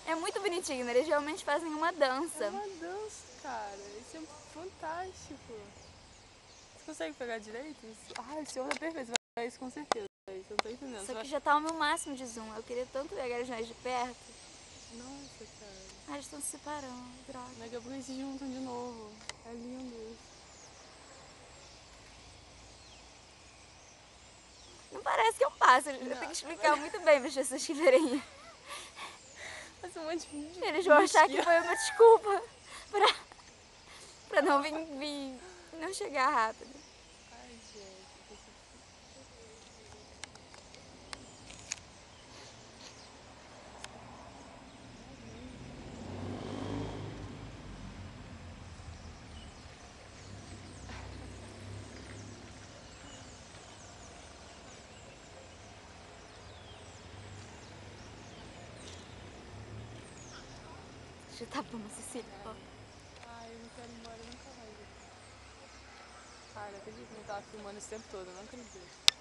É muito bonitinho, né? Eles realmente fazem uma dança. É uma dança, cara. Isso é fantástico. Você consegue pegar direito? Ah, esse onda é perfeito. Você vai pegar isso com certeza. Isso eu não tô entendendo. Só que já tá o meu máximo de zoom. Eu queria tanto pegar eles mais de perto. Nossa, cara. Ah, eles estão se separando, droga. Daqui a pouco eles se juntam de novo. É lindo isso. Não parece que é um pássaro. Eu Não, tenho que explicar muito bem para as pessoas que verem. faz um monte de Eles vão achar que mosquito. foi uma desculpa pra não vir, não chegar rápido. Ai, gente. Já tá bom, Cecília. Ai, eu não quero ir embora nunca mais. Cara, acredito que eu tava filmando esse tempo todo, eu não acredito.